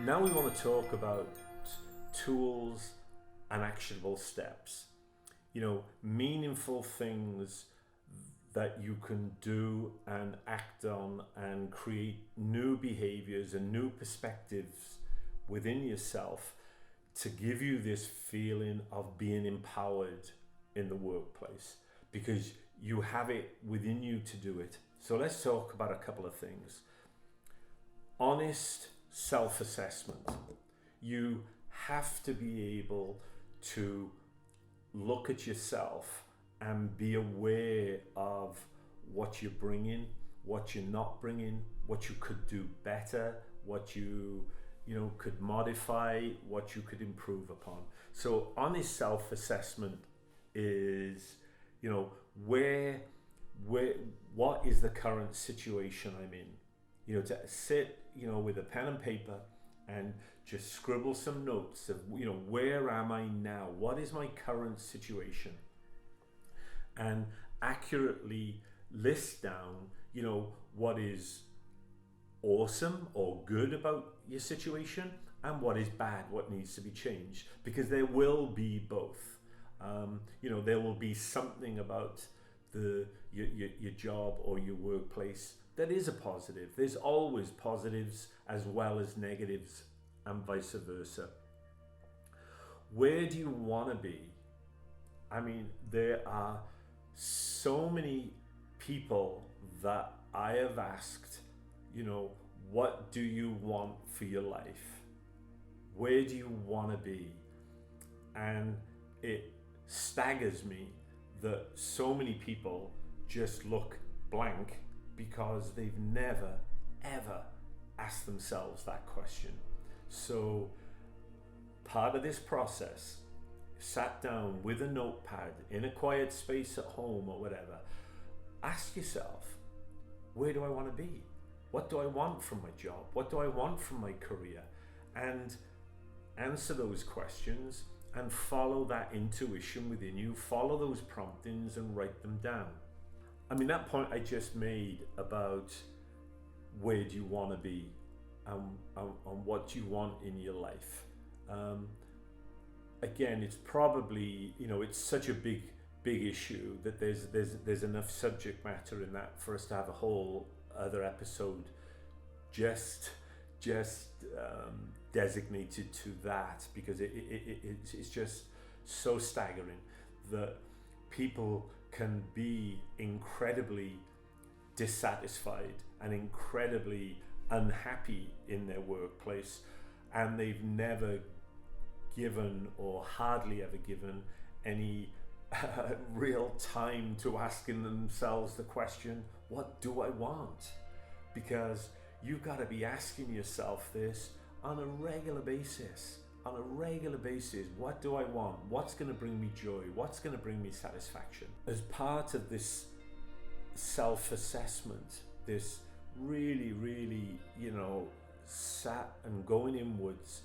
Now we want to talk about tools and actionable steps. Meaningful things that you can do and act on and create new behaviors and new perspectives within yourself to give you this feeling of being empowered in the workplace, because you have it within you to do it. So let's talk about a couple of things. Honest self-assessment. You have to be able to look at yourself and be aware of what you're bringing, what you're not bringing, what you could do better, what you could modify, what you could improve upon. So honest self-assessment is, what is the current situation I'm in? To sit, with a pen and paper and just scribble some notes of, where am I now? What is my current situation? And accurately list down, what is awesome or good about your situation and what is bad, what needs to be changed, because there will be both. There will be something about your job or your workplace that is a positive. There's always positives as well as negatives, and vice versa. Where do you want to be? There are so many people that I have asked, what do you want for your life? Where do you want to be? And it staggers me that so many people just look blank because they've never, ever asked themselves that question. So part of this process, sat down with a notepad in a quiet space at home or whatever, ask yourself, where do I want to be? What do I want from my job? What do I want from my career? And answer those questions and follow that intuition within you, follow those promptings and write them down. That point I just made about where do you want to be and what you want in your life. Again, it's probably, it's such a big issue that there's enough subject matter in that for us to have a whole other episode just designated to that, because it's just so staggering that people can be incredibly dissatisfied and incredibly unhappy in their workplace, and they've never given or hardly ever given any real time to asking themselves the question, what do I want? Because you've got to be asking yourself this on a regular basis. What do I want? What's going to bring me joy? What's going to bring me satisfaction? As part of this self-assessment, this really, sat and going inwards,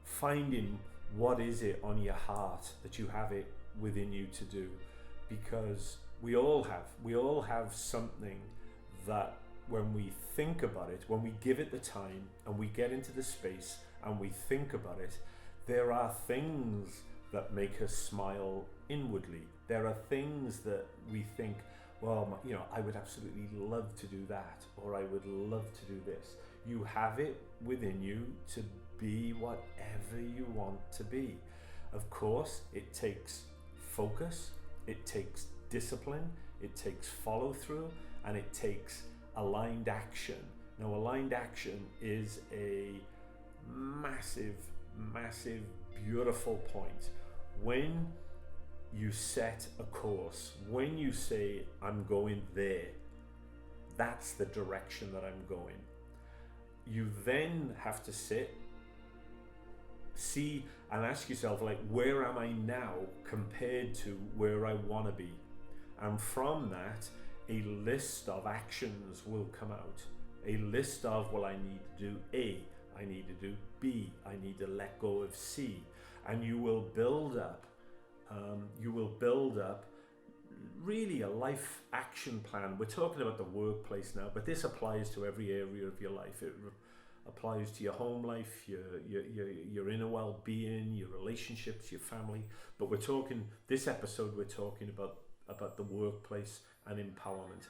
finding what is it on your heart that you have it within you to do, because we all have something that when we think about it, when we give it the time and we get into the space and we think about it, there are things that make us smile inwardly. There are things that we think, well, I would absolutely love to do that, or I would love to do this. You have it within you to be whatever you want to be. Of course, it takes focus, it takes discipline, it takes follow through, and it takes aligned action. Now, aligned action is a massive, beautiful point. When you set a course, when you say, I'm going there, that's the direction that I'm going. You then have to see and ask yourself, where am I now compared to where I want to be? And from that, a list of actions will come out. A list of, I need to do A, I need to do B, I need to let go of C. And you will build up really a life action plan. We're talking about the workplace now, but this applies to every area of your life. applies to your home life, your inner well-being, your relationships, your family. But this episode we're talking about the workplace and empowerment.